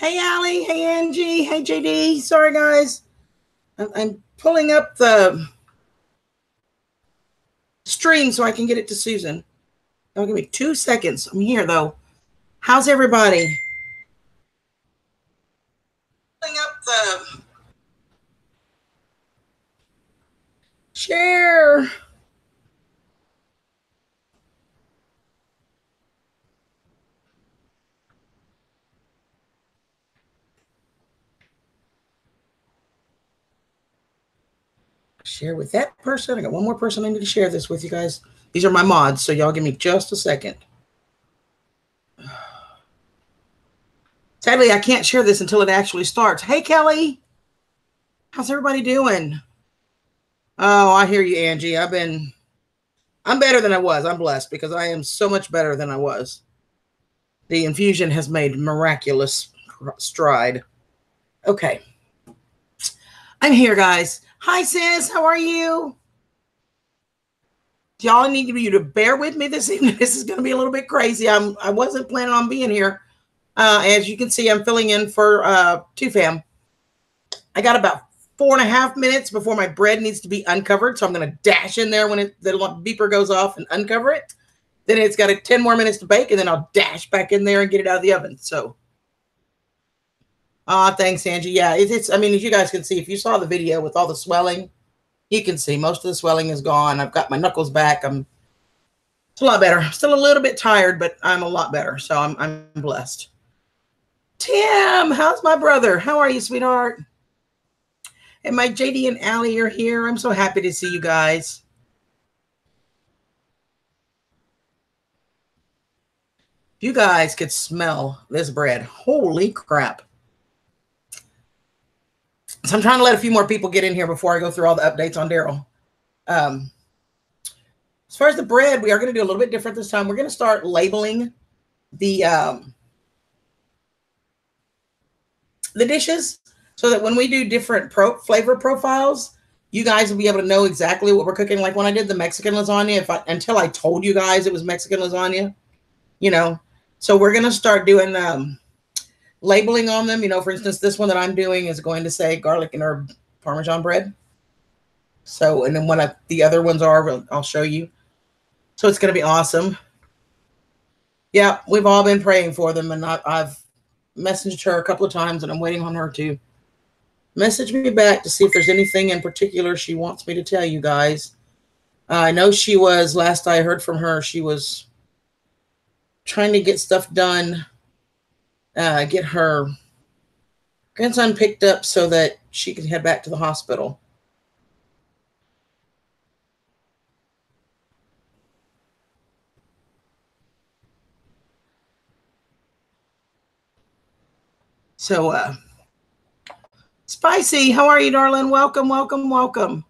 Hey, Allie. Hey, Angie. Hey, JD. Sorry, guys. I'm pulling up the stream so I can get it to Susan. It'll give me 2 seconds. I'm here, though. How's everybody? Pulling up the share. Share with that person. I got one more person I need to share this with you guys. These are my mods, so y'all give me just a second. Sadly, I can't share this until it actually starts. Hey, Kelly. How's everybody doing? Oh, I hear you, Angie. I'm better than I was. I'm blessed because I am so much better than I was. The infusion has made miraculous stride. Okay. I'm here, guys. Hi, sis. How are you? Y'all need you to bear with me this evening. This is going to be a little bit crazy. I wasn't planning on being here. As you can see, I'm filling in for 2Fam. I got about 4.5 minutes before my bread needs to be uncovered. So I'm going to dash in there when the beeper goes off and uncover it. Then it's got 10 more minutes to bake, and then I'll dash back in there and get it out of the oven. So, thanks, Angie. Yeah, I mean, as you guys can see, if you saw the video with all the swelling, you can see most of the swelling is gone. I've got my knuckles back. It's a lot better. I'm still a little bit tired, but I'm a lot better. So I'm blessed. Tim, how's my brother? How are you, sweetheart? And my JD and Allie are here. I'm so happy to see you guys. If you guys could smell this bread, holy crap. So I'm trying to let a few more people get in here before I go through all the updates on Daryl. As far as the bread, we are going to do a little bit different this time. We're going to start labeling the dishes so that when we do different flavor profiles, you guys will be able to know exactly what we're cooking. Like when I did the Mexican lasagna, until I told you guys it was Mexican lasagna, So we're going to start doing labeling on them. For instance, this one that I'm doing is going to say garlic and herb Parmesan bread. So, and then when the other ones are, I'll show you. So it's going to be awesome. Yeah, we've all been praying for them, and I've messaged her a couple of times, and I'm waiting on her to message me back to see if there's anything in particular she wants me to tell you guys. I know last I heard from her, she was trying to get stuff done, get her grandson picked up so that she could head back to the hospital. So, Spicy, how are you, darling? Welcome, welcome, welcome.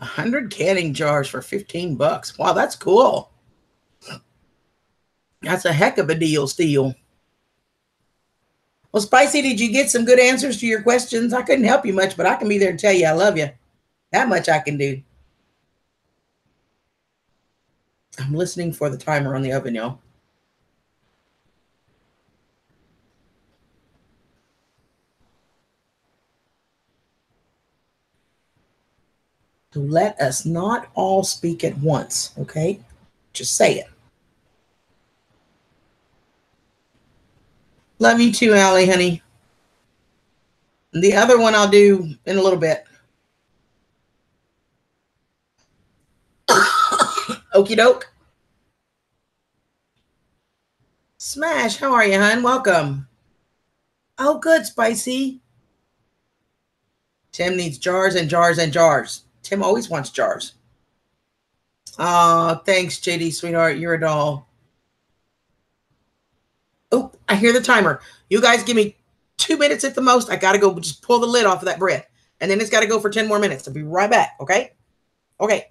$100 canning jars for $15. Wow, that's cool. That's a heck of a deal still. Well, Spicy, did you get some good answers to your questions? I couldn't help you much, but I can be there to tell you I love you. That much I can do. I'm listening for the timer on the oven, y'all. So let us not all speak at once, okay? Just say it. Love you too, Allie, honey. And the other one I'll do in a little bit. Okie doke. Smash, how are you, hon? Welcome. Oh, good, Spicy. Tim needs jars and jars and jars. Tim always wants jars. Oh, thanks, JD, sweetheart. You're a doll. Oh, I hear the timer. You guys give me 2 minutes at the most. I got to go just pull the lid off of that bread. And then it's got to go for 10 more minutes. I'll be right back, okay? Okay.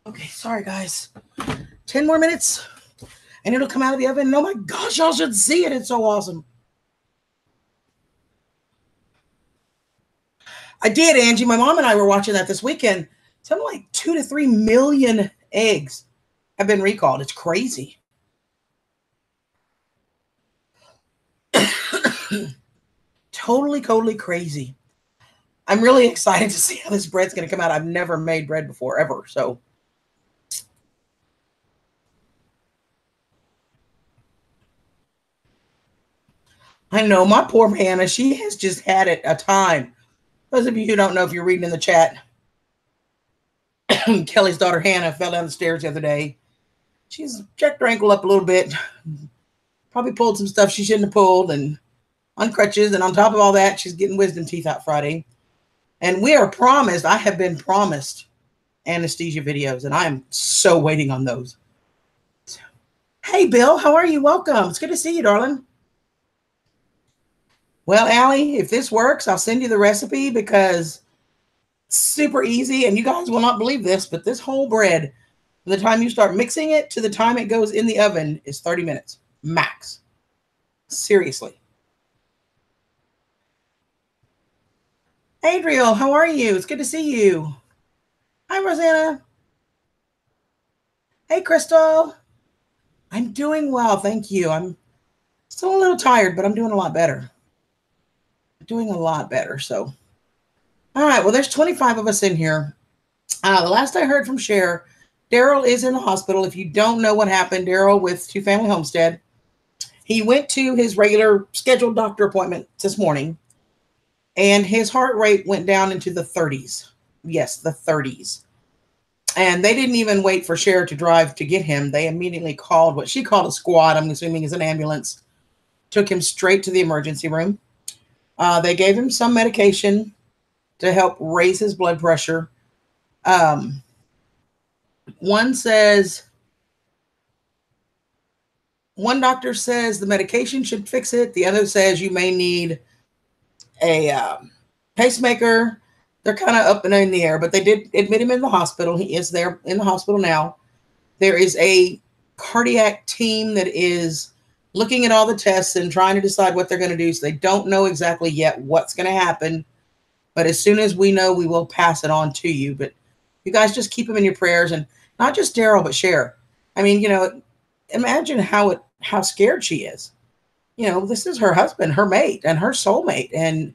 Okay, sorry guys. 10 more minutes and it'll come out of the oven. Oh my gosh, y'all should see it. It's so awesome. I did, Angie. My mom and I were watching that this weekend. Something like 2 to 3 million eggs have been recalled. It's crazy. Totally crazy. I'm really excited to see how this bread's going to come out. I've never made bread before, ever. So I know my poor Hannah, she has just had it a time. Those of you who don't know, if you're reading in the chat, Kelly's daughter Hannah fell down the stairs the other day. She's checked her ankle up a little bit, probably pulled some stuff she shouldn't have pulled, and on crutches. And on top of all that, she's getting wisdom teeth out Friday. And we are promised, I have been promised anesthesia videos, and I am so waiting on those. Hey, Bill, how are you? Welcome. It's good to see you, darling. Well, Allie, if this works, I'll send you the recipe because it's super easy, and you guys will not believe this, but this whole bread, from the time you start mixing it to the time it goes in the oven, is 30 minutes max. Seriously. Adriel, how are you? It's good to see you. Hi, Rosanna. Hey, Crystal. I'm doing well, thank you. I'm still a little tired, but I'm doing a lot better. Doing a lot better, so. All right, well, there's 25 of us in here. The last I heard from Cher, Daryl is in the hospital. If you don't know what happened, Daryl with Two Family Homestead, he went to his regular scheduled doctor appointment this morning, and his heart rate went down into the 30s. Yes, the 30s. And they didn't even wait for Cher to drive to get him. They immediately called what she called a squad, I'm assuming is an ambulance, took him straight to the emergency room. They gave him some medication to help raise his blood pressure. One doctor says the medication should fix it. The other says you may need a pacemaker. They're kind of up and in the air, but they did admit him in the hospital. He is there in the hospital now. There is a cardiac team that is looking at all the tests and trying to decide what they're going to do. So they don't know exactly yet what's going to happen. But as soon as we know, we will pass it on to you. But you guys just keep him in your prayers, and not just Daryl, but Cher. I mean, imagine how scared she is. This is her husband, her mate, and her soulmate. And,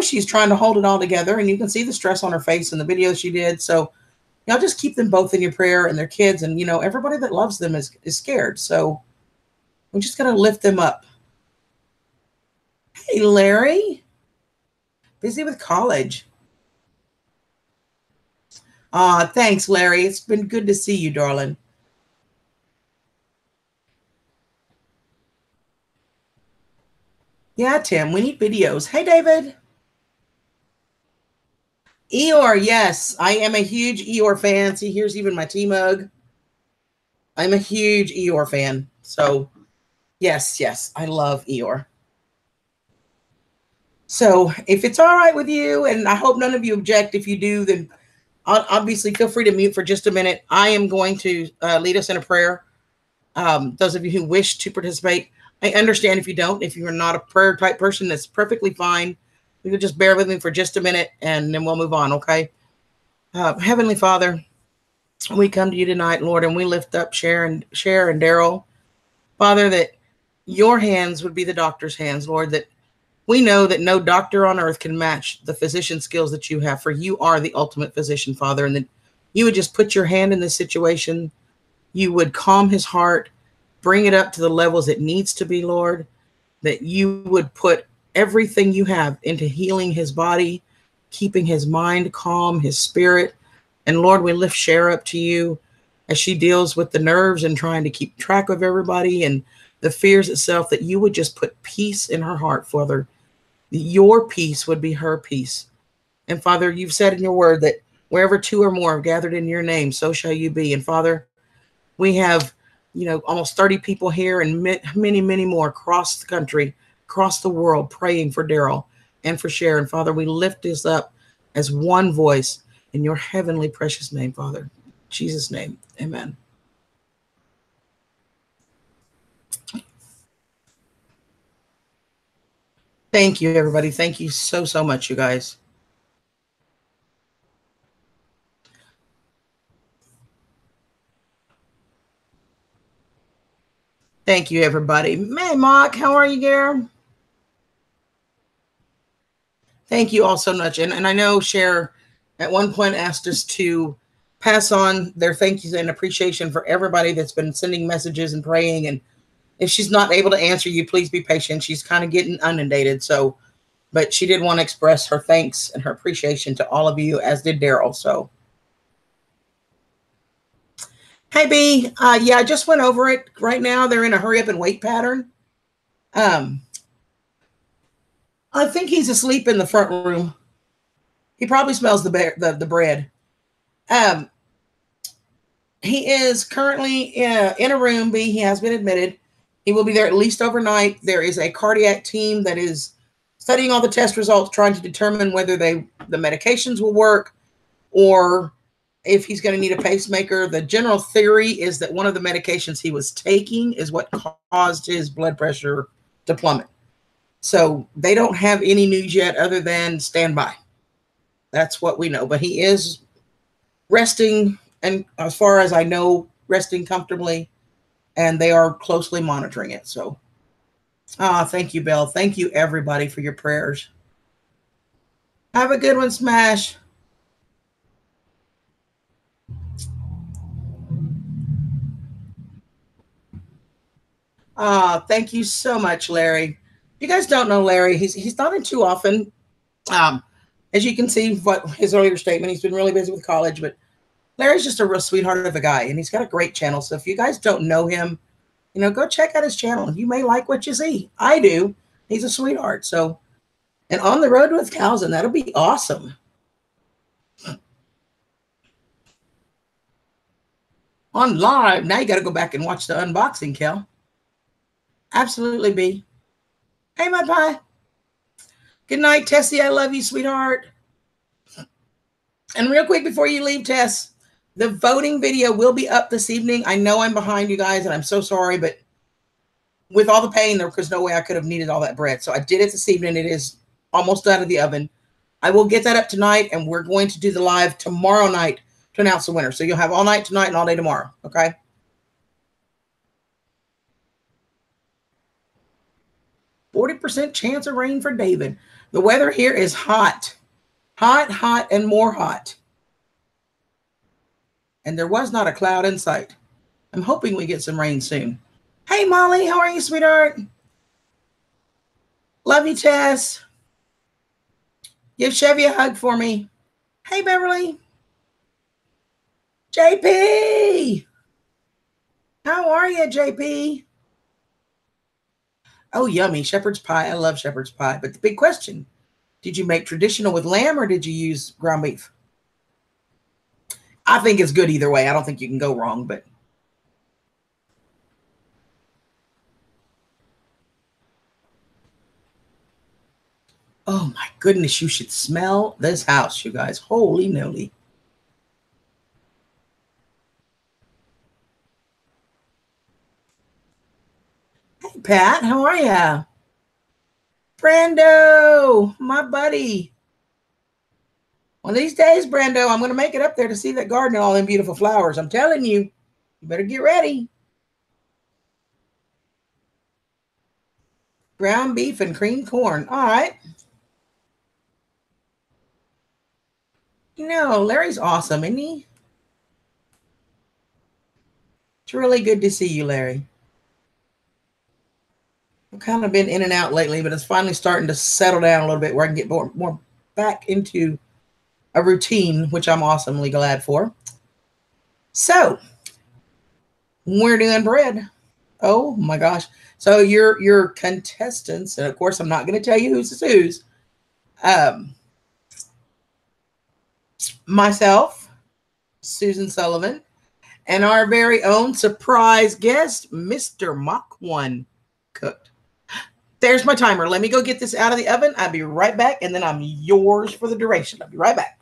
she's trying to hold it all together, and you can see the stress on her face in the video she did. So y'all just keep them both in your prayer, and their kids, and, everybody that loves them is scared. So we're just going to lift them up. Hey, Larry. Busy with college. Thanks, Larry. It's been good to see you, darling. Yeah, Tim, we need videos. Hey, David. Eeyore, yes. I am a huge Eeyore fan. See, here's even my tea mug. I'm a huge Eeyore fan. So, yes, I love Eeyore. So if it's all right with you, and I hope none of you object, if you do, then obviously feel free to mute for just a minute. I am going to lead us in a prayer. Those of you who wish to participate, I understand if you don't. If you're not a prayer type person, that's perfectly fine. You can just bear with me for just a minute, and then we'll move on, okay? Heavenly Father, we come to you tonight, Lord, and we lift up Cher and Daryl. Father, that your hands would be the doctor's hands, Lord, that we know that no doctor on earth can match the physician skills that you have, for you are the ultimate physician, Father, and that you would just put your hand in this situation. You would calm his heart, bring it up to the levels it needs to be, Lord, that you would put everything you have into healing his body, keeping his mind calm, his spirit. And Lord, we lift Cher up to you as she deals with the nerves and trying to keep track of everybody and the fears itself, that you would just put peace in her heart, Father. Your peace would be her peace. And Father, you've said in your word that wherever two or more are gathered in your name, so shall you be. And Father, we have, almost 30 people here and many more across the country, across the world, praying for Daryl and for Cher. And Father, we lift this up as one voice in your heavenly precious name, Father. Jesus' name. Amen. Thank you, everybody. Thank you so, so much, you guys. Thank you, everybody. May Mock, how are you, Gare? Thank you all so much. And I know Cher at one point asked us to pass on their thank yous and appreciation for everybody that's been sending messages and praying. And if she's not able to answer you, please be patient. She's kind of getting inundated. So, but she did want to express her thanks and her appreciation to all of you, as did Daryl. So, hey, B. Yeah, I just went over it. Right now, they're in a hurry up and wait pattern. Um, I think he's asleep in the front room. He probably smells the bread. Um, he is currently in a room. B. He has been admitted. He will be there at least overnight. There is a cardiac team that is studying all the test results, trying to determine whether the medications will work or if he's going to need a pacemaker. The general theory is that one of the medications he was taking is what caused his blood pressure to plummet. So they don't have any news yet other than stand by. That's what we know. But he is resting, and as far as I know, resting comfortably, and they are closely monitoring it. So, thank you, Bill. Thank you, everybody, for your prayers. Have a good one, Smash. Thank you so much, Larry. If you guys don't know Larry, he's not in too often. As you can see, what his earlier statement, he's been really busy with college, but Larry's just a real sweetheart of a guy, and he's got a great channel. So if you guys don't know him, go check out his channel. You may like what you see. I do. He's a sweetheart. So, and On the Road with Cows, and that'll be awesome. On live. Now you got to go back and watch the unboxing, Kel. Absolutely, B. Hey, my pie. Good night, Tessie. I love you, sweetheart. And real quick before you leave, Tess, the voting video will be up this evening. I know I'm behind you guys, and I'm so sorry, but with all the pain, there was no way I could have needed all that bread. So I did it this evening. It is almost out of the oven. I will get that up tonight, and we're going to do the live tomorrow night to announce the winner. So you'll have all night tonight and all day tomorrow, okay? %40 chance of rain for David. The weather here is hot. Hot, hot, and more hot. And there was not a cloud in sight. I'm hoping we get some rain soon. Hey, Molly, how are you, sweetheart? Love you, Tess. Give Chevy a hug for me. Hey, Beverly. JP. How are you, JP? Oh, yummy. Shepherd's pie. I love shepherd's pie. But the big question, did you make traditional with lamb or did you use ground beef? I think it's good either way. I don't think you can go wrong, but. Oh my goodness, you should smell this house, you guys. Holy moly. Hey, Pat, how are ya? Brando, my buddy. One of these days, Brando, I'm going to make it up there to see that garden and all them beautiful flowers. I'm telling you, you better get ready. Ground beef and creamed corn. All right. No, Larry's awesome, isn't he? It's really good to see you, Larry. I've kind of been in and out lately, but it's finally starting to settle down a little bit where I can get more back into a routine, which I'm awesomely glad for. So, we're doing bread. Oh my gosh. So your contestants, and of course I'm not going to tell you who's. Myself, Susan Sullivan, and our very own surprise guest, Mr. Mach 1 cooked. There's my timer. Let me go get this out of the oven. I'll be right back, and then I'm yours for the duration. I'll be right back.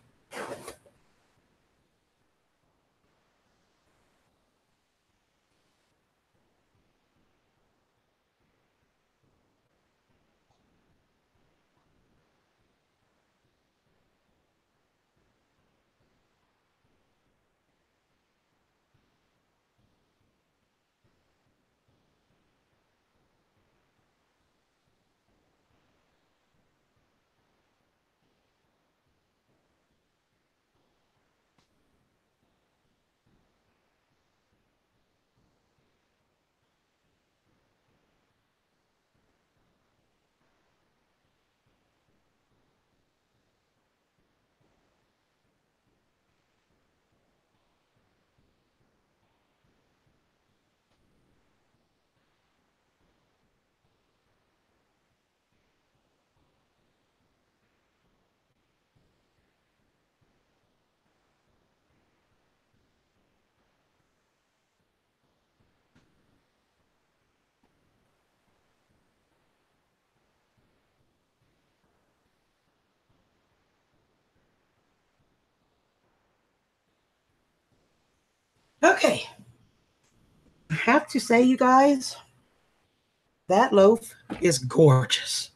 Okay. I have to say, you guys, that loaf is gorgeous.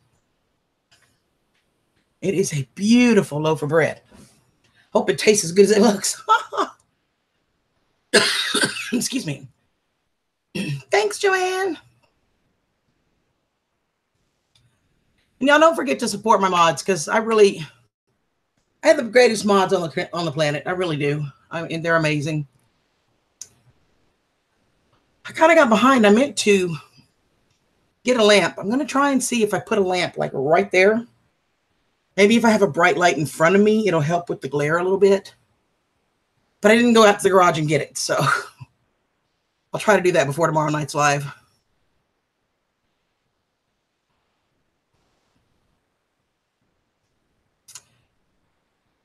It is a beautiful loaf of bread. Hope it tastes as good as it looks. Excuse me. Thanks, Joanne. And y'all don't forget to support my mods because I have the greatest mods on the planet. I really do. And they're amazing. I kind of got behind. I meant to get a lamp. I'm going to try and see if I put a lamp like right there. Maybe if I have a bright light in front of me, it'll help with the glare a little bit. But I didn't go out to the garage and get it, so I'll try to do that before tomorrow night's live.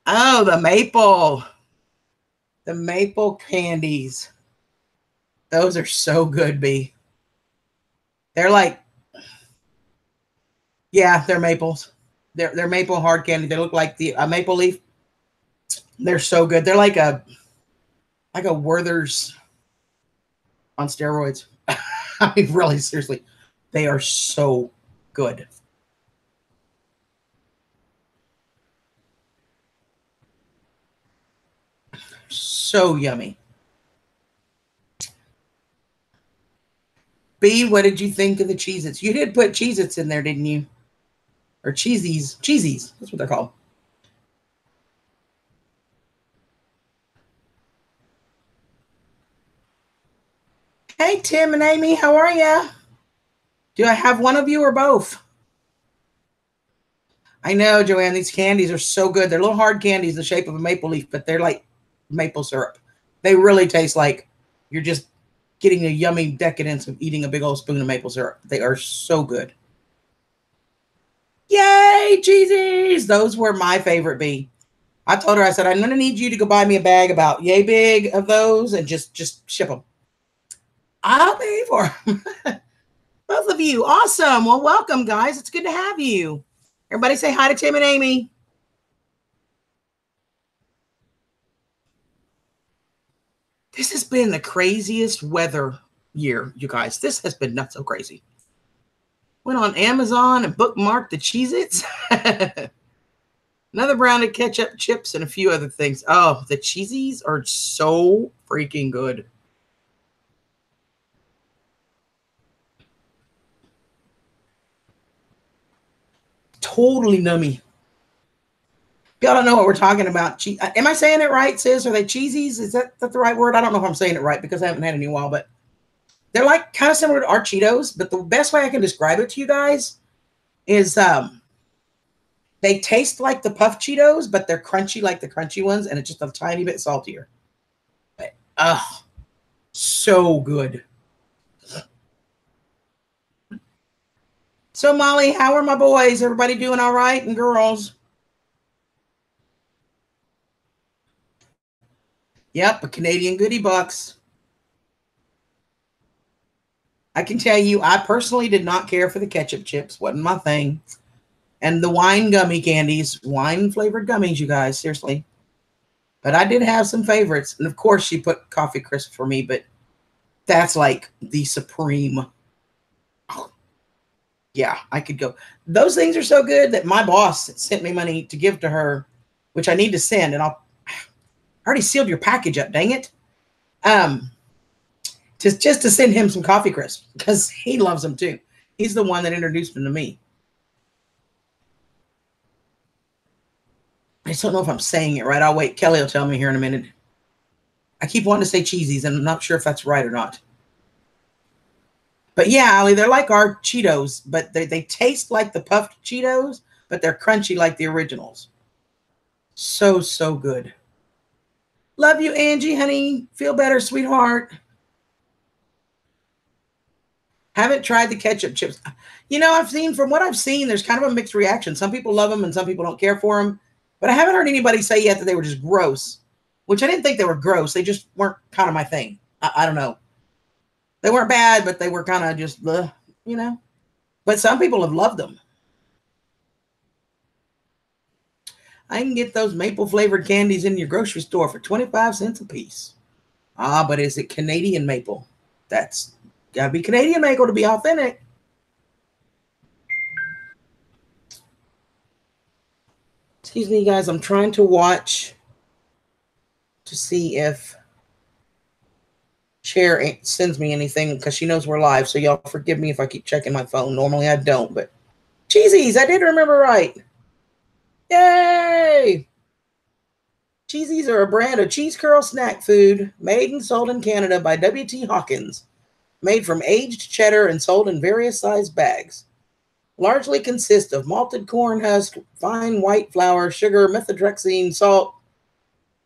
Oh, the maple. The maple candies. Those are so good, B. They're like, yeah, they're maples. They're maple hard candy. They look like the maple leaf. They're so good. They're like a Werther's on steroids. I mean, really, seriously, they are so good. So yummy. B, what did you think of the Cheez-Its? You did put Cheez-Its in there, didn't you? Or Cheesies. Cheesies. That's what they're called. Hey, Tim and Amy, how are ya? Do I have one of you or both? I know, Joanne, these candies are so good. They're little hard candies in the shape of a maple leaf, but they're like maple syrup. They really taste like you're just getting a yummy decadence of eating a big old spoon of maple syrup. They are so good. Yay, Cheesies! Those were my favorite, B. I told her, I said, I'm going to need you to go buy me a bag about yay big of those and just ship them. I'll pay for them. Both of you. Awesome. Well, welcome, guys. It's good to have you. Everybody say hi to Tim and Amy. This has been the craziest weather year, you guys. This has been not so crazy. Went on Amazon and bookmarked the Cheez-Its. Another brand of ketchup chips and a few other things. Oh, the Cheezies are so freaking good. Totally nummy. Y'all don't know what we're talking about. Am I saying it right, sis? Are they Cheezies? Is that the right word? I don't know if I'm saying it right because I haven't had any in a while, but they're like kind of similar to our Cheetos, but the best way I can describe it to you guys is they taste like the puff Cheetos, but they're crunchy like the crunchy ones, and it's just a tiny bit saltier. But, so good. So, Molly, how are my boys? Everybody doing all right? And girls? Yep, a Canadian goodie box. I can tell you, I personally did not care for the ketchup chips. Wasn't my thing. And the wine gummy candies, wine-flavored gummies, you guys, seriously. But I did have some favorites. And, of course, she put Coffee Crisp for me, but that's like the supreme. Yeah, I could go. Those things are so good that my boss sent me money to give to her, which I need to send, and I already sealed your package up, dang it. Just to send him some Coffee Crisp because he loves them too. He's the one that introduced them to me. I just don't know if I'm saying it right. I'll wait. Kelly will tell me here in a minute. I keep wanting to say Cheesies, and I'm not sure if that's right or not. But yeah, Allie, they're like our Cheetos, but they taste like the puffed Cheetos, but they're crunchy like the originals. So, so good. Love you, Angie, honey. Feel better, sweetheart. Haven't tried the ketchup chips. You know, from what I've seen, there's kind of a mixed reaction. Some people love them and some people don't care for them. But I haven't heard anybody say yet that they were just gross, which I didn't think they were gross. They just weren't kind of my thing. I don't know. They weren't bad, but they were kind of just, you know. But some people have loved them. I can get those maple flavored candies in your grocery store for 25 cents a piece. Ah, but is it Canadian maple? That's gotta be Canadian maple to be authentic. Excuse me, guys. I'm trying to watch to see if Cher sends me anything because she knows we're live. So y'all forgive me if I keep checking my phone. Normally I don't, but Cheesies, I did remember right. Yay! Cheesies are a brand of cheese curl snack food made and sold in Canada by W.T. Hawkins. Made from aged cheddar and sold in various size bags. Largely consist of malted corn husk, fine white flour, sugar, methotrexate, salt,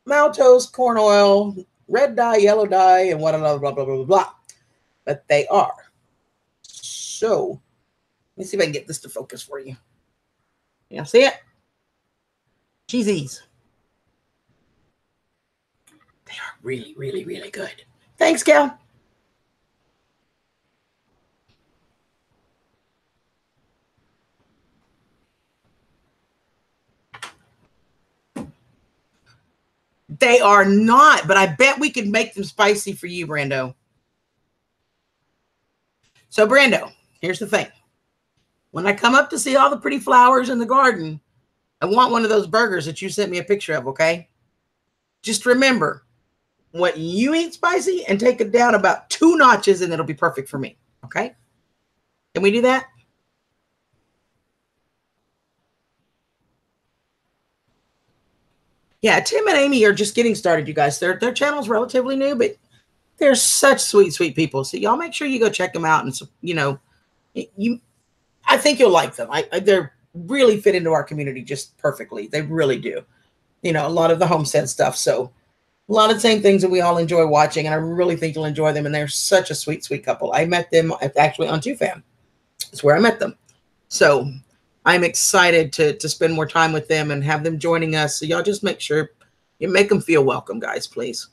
maltose, corn oil, red dye, yellow dye, and what blah, blah, blah, blah, blah. But they are. So, let me see if I can get this to focus for you. You see it? Cheesies. They are really, really, really good. Thanks, Cal. They are not, but I bet we could make them spicy for you, Brando. So, Brando, here's the thing. When I come up to see all the pretty flowers in the garden, I want one of those burgers that you sent me a picture of, okay? Just remember, what you eat spicy and take it down about 2 notches and it'll be perfect for me, okay? Can we do that? Yeah, Tim and Amy are just getting started, you guys. Their channel's relatively new, but they're such sweet, sweet people. So y'all make sure you go check them out. And, you know, I think you'll like them. They're really fit into our community just perfectly. They really do. You know, a lot of the homestead stuff. So a lot of the same things that we all enjoy watching. And I really think you'll enjoy them. And they're such a sweet, sweet couple. I met them actually on 2Fam. That's where I met them. So I'm excited to spend more time with them and have them joining us. So y'all just make sure you make them feel welcome, guys, please.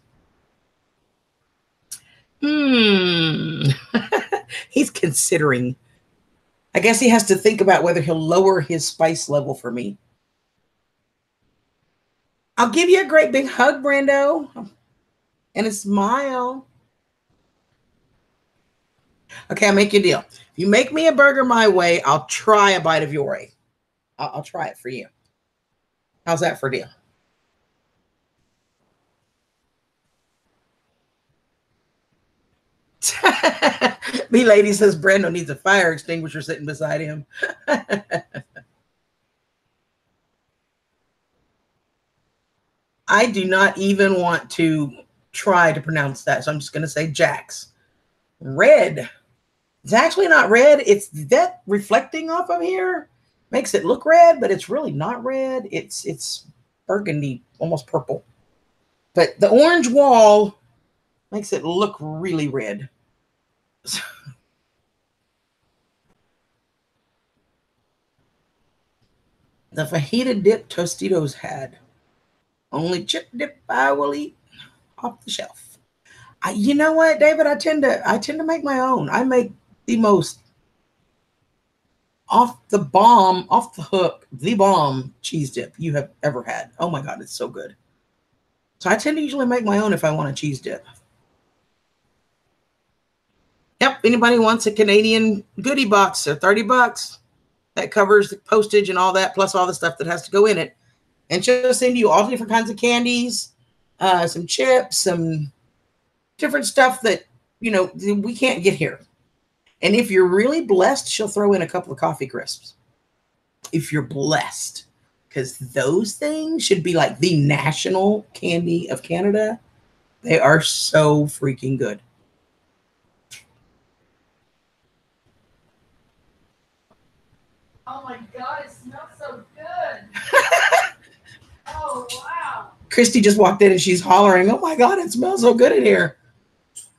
He's considering. I guess he has to think about whether he'll lower his spice level for me. I'll give you a great big hug, Brando, and a smile. Okay, I'll make you a deal. If you make me a burger my way, I'll try a bite of your way. I'll try it for you. How's that for a deal? B Lady says Brando needs a fire extinguisher sitting beside him. I do not even want to try to pronounce that, so I'm just going to say Jax. Red. It's actually not red. It's that reflecting off of here makes it look red, but it's really not red. It's burgundy, almost purple. But the orange wall makes it look really red. The fajita dip Tostitos had. Only chip dip I will eat off the shelf. You know what, David? I tend to make my own. I make the most off the hook, the bomb cheese dip you have ever had. Oh my God, it's so good. So I tend to usually make my own if I want a cheese dip. Yep, anybody wants a Canadian goodie box, they're $30. That covers the postage and all that, plus all the stuff that has to go in it. And she'll send you all different kinds of candies, some chips, some different stuff that, you know, we can't get here. And if you're really blessed, she'll throw in a couple of coffee crisps. If you're blessed, because those things should be like the national candy of Canada. They are so freaking good. Oh my God, it smells so good. Oh, wow. Christy just walked in and she's hollering, oh my God, it smells so good in here.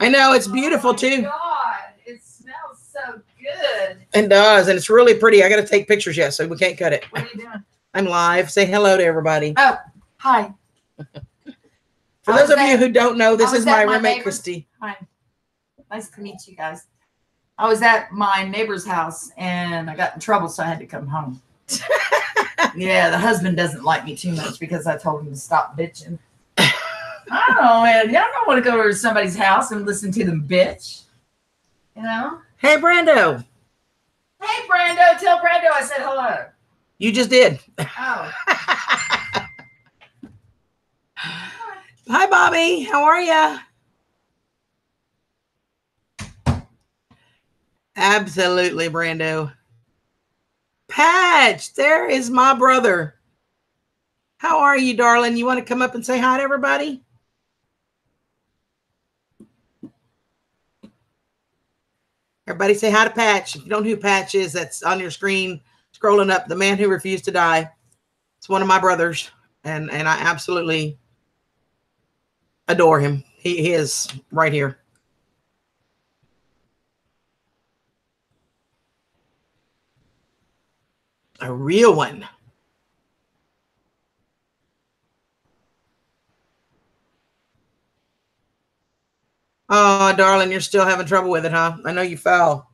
I know, it's beautiful too. God, it smells so good. It does, and it's really pretty. I got to take pictures yet, so we can't cut it. What are you doing? I'm live. Say hello to everybody. Oh, hi. For those of you who don't know, this is my roommate, Christy. Hi. Nice to meet you guys. I was at my neighbor's house and I got in trouble, so I had to come home. Yeah, the husband doesn't like me too much because I told him to stop bitching. I don't know, man. Y'all don't want to go to somebody's house and listen to them bitch. You know? Hey, Brando. Hey, Brando. Tell Brando I said hello. You just did. Oh. Hi, Bobby. How are you? Absolutely, Brando. Patch, there is my brother. How are you, darling? You want to come up and say hi to everybody? Everybody say hi to Patch. If you don't know who Patch is, that's on your screen, scrolling up, the man who refused to die. It's one of my brothers, and I absolutely adore him. He is right here. A real one. Oh, darling, you're still having trouble with it, huh? I know you fell.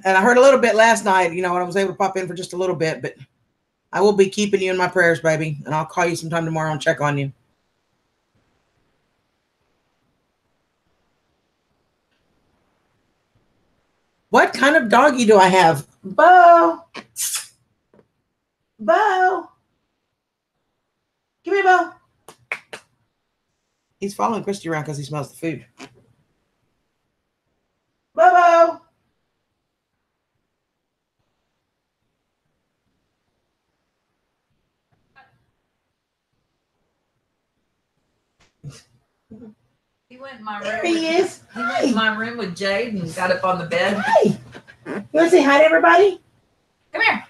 And I heard a little bit last night, you know, when I was able to pop in for just a little bit, but I will be keeping you in my prayers, baby. And I'll call you sometime tomorrow and check on you. What kind of doggy do I have? Bo. Bo. Give me a Bo. He's following Christy around because he smells the food. Bo. He went in my room. There he is. He went in my room with Jade and got up on the bed. Hey. You want to say hi to everybody? Come here.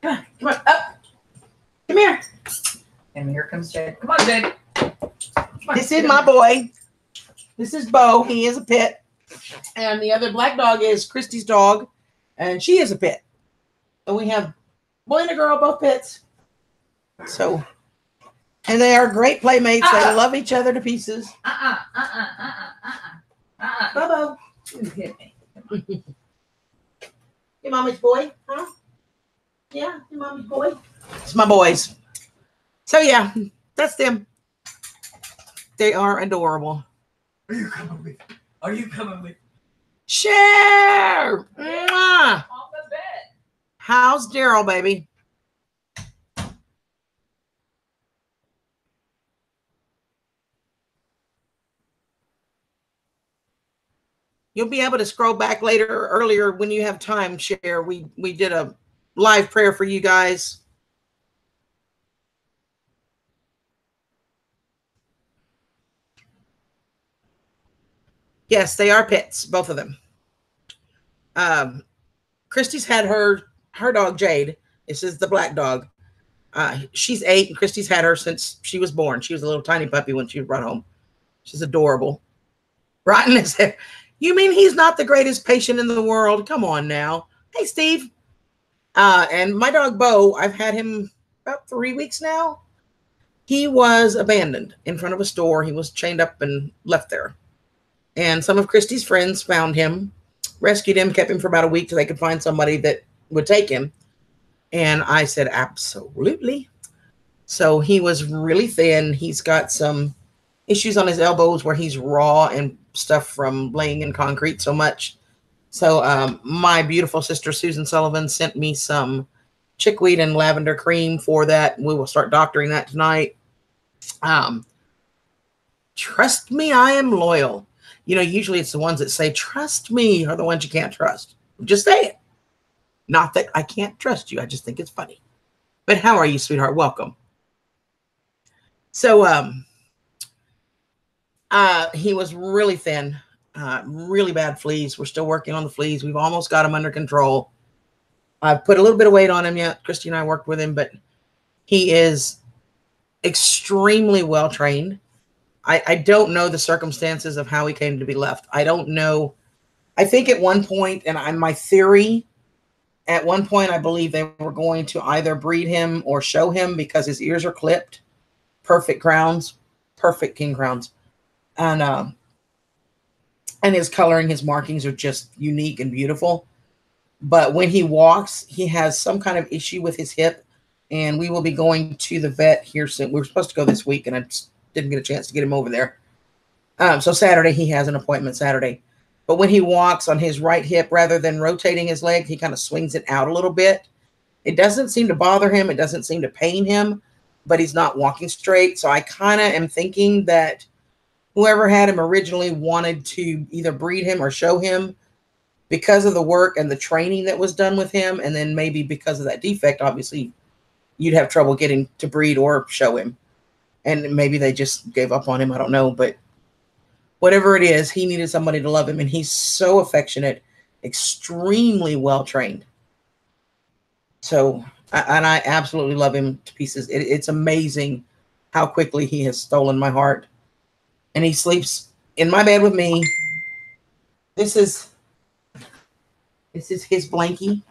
Come on. Come on. Up. Come here. And here comes Jade. Come on, Jade. Come on. This is my boy. This is Bo. He is a pit. And the other black dog is Christy's dog. And she is a pit. And we have boy and a girl, both pits. So, and they are great playmates. They love each other to pieces. Bo. You hit me. Your mommy's boy, huh? Yeah, your mommy's boy. It's my boys. So yeah, that's them. They are adorable. Are you coming with? Are you coming with? Share. Mwah. On the bed. How's Daryl, baby? You'll be able to scroll back later or earlier when you have time, Share. We did a live prayer for you guys. Yes, they are pets, both of them. Christy's had her dog, Jade. This is the black dog. She's 8, and Christy's had her since she was born. She was a little tiny puppy when she was brought home. She's adorable. Rotten as hair. You mean he's not the greatest patient in the world? Come on now. Hey, Steve. And my dog, Bo, I've had him about 3 weeks now. He was abandoned in front of a store. He was chained up and left there. And some of Christy's friends found him, rescued him, kept him for about a week till they could find somebody that would take him. And I said, absolutely. So he was really thin. He's got some issues on his elbows where he's raw and stuff from laying in concrete so much. So my beautiful sister Susan Sullivan sent me some chickweed and lavender cream for that. We will start doctoring that tonight. Trust me, I am loyal. You know, usually it's the ones that say trust me are the ones you can't trust. Just say it. Not that I can't trust you. I just think it's funny. But how are you, sweetheart? Welcome. So he was really thin, really bad fleas. We're still working on the fleas. We've almost got him under control. I've put a little bit of weight on him yet. Christy and I worked with him, but he is extremely well trained. I don't know the circumstances of how he came to be left. I don't know. I think at one point, and my theory, at one point, I believe they were going to either breed him or show him because his ears are clipped. Perfect crowns, perfect king crowns. And his coloring, his markings are just unique and beautiful. But when he walks, he has some kind of issue with his hip. And we will be going to the vet here soon. We were supposed to go this week, and I just didn't get a chance to get him over there. So Saturday, he has an appointment Saturday. But when he walks on his right hip, rather than rotating his leg, he kind of swings it out a little bit. It doesn't seem to bother him. It doesn't seem to pain him, but he's not walking straight. So I kind of am thinking that whoever had him originally wanted to either breed him or show him because of the work and the training that was done with him. And then maybe because of that defect, obviously, you'd have trouble getting to breed or show him. And maybe they just gave up on him. I don't know. But whatever it is, he needed somebody to love him. And he's so affectionate, extremely well-trained. So, and I absolutely love him to pieces. It's amazing how quickly he has stolen my heart. And he sleeps in my bed with me. This is his blankie.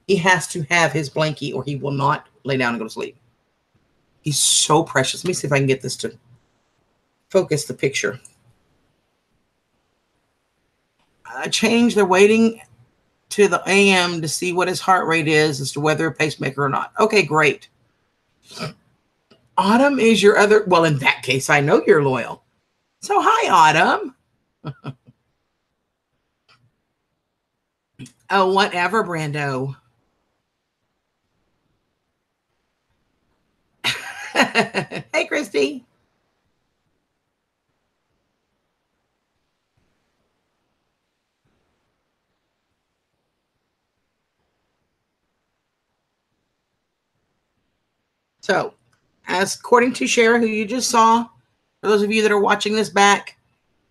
He has to have his blankie or he will not lay down and go to sleep. He's so precious. Let me see if I can get this to focus the picture. I changed the waiting to the AM to see what his heart rate is as to whether a pacemaker or not. Okay, great. Autumn is your other. Well, in that case, I know you're loyal. So hi, Autumn. Oh, whatever, Brando. Hey, Christy. So, as according to Cher, who you just saw, for those of you that are watching this back,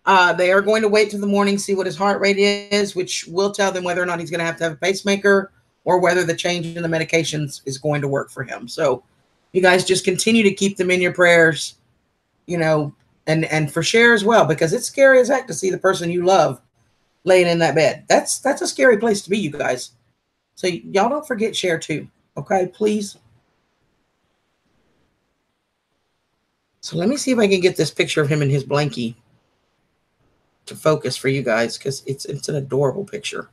they are going to wait till the morning, see what his heart rate is, which will tell them whether or not he's going to have a pacemaker or whether the change in the medications is going to work for him. So you guys just continue to keep them in your prayers, you know, and for Cher as well, because it's scary as heck to see the person you love laying in that bed. That's a scary place to be, you guys. So y'all don't forget Cher too. Okay, please. So let me see if I can get this picture of him in his blankie to focus for you guys, because it's an adorable picture.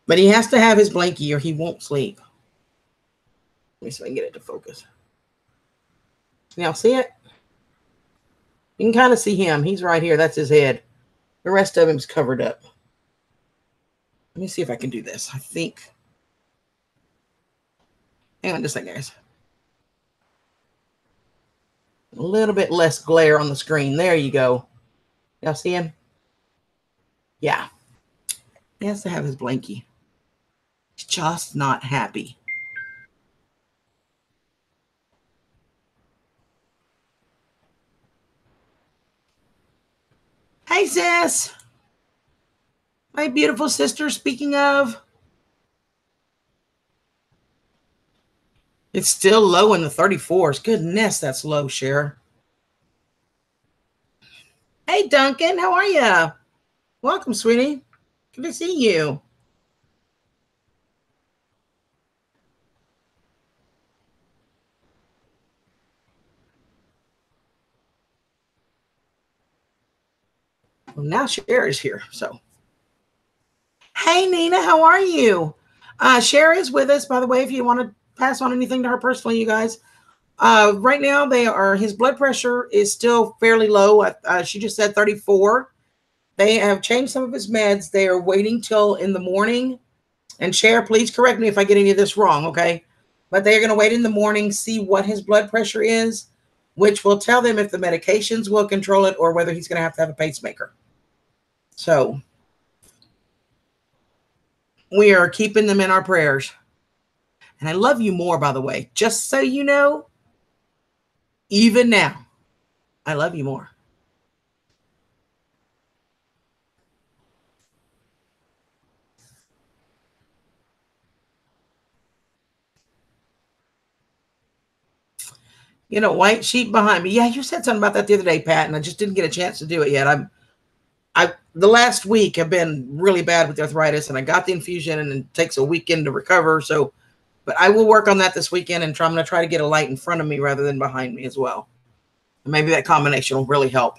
But he has to have his blankie or he won't sleep. Let me see if I can get it to focus. Now see it? You can kind of see him. He's right here. That's his head. The rest of him's covered up. Let me see if I can do this. I think. Hang on just a second, guys. A little bit less glare on the screen. There you go. Y'all see him? Yeah. He has to have his blankie. He's just not happy. Hey, sis. My beautiful sister, speaking of. It's still low in the 34s. Goodness, that's low, Cher. Hey, Duncan, how are you? Welcome, sweetie. Good to see you. Well, now Cher is here, so. Hey, Nina, how are you? Cher is with us, by the way, if you want to pass on anything to her personally, you guys. Right now, his blood pressure is still fairly low. She just said 34. They have changed some of his meds. They are waiting till in the morning. And Cher, please correct me if I get any of this wrong, okay? But they're going to wait in the morning, see what his blood pressure is, which will tell them if the medications will control it or whether he's going to have a pacemaker. So we are keeping them in our prayers. And I love you more, by the way. Just so you know, even now, I love you more. You know, white sheep behind me. Yeah, you said something about that the other day, Pat, and I just didn't get a chance to do it yet. The last week have been really bad with arthritis, and I got the infusion, and it takes a weekend to recover. So, but I will work on that this weekend, and I'm going to try to get a light in front of me rather than behind me as well. And maybe that combination will really help.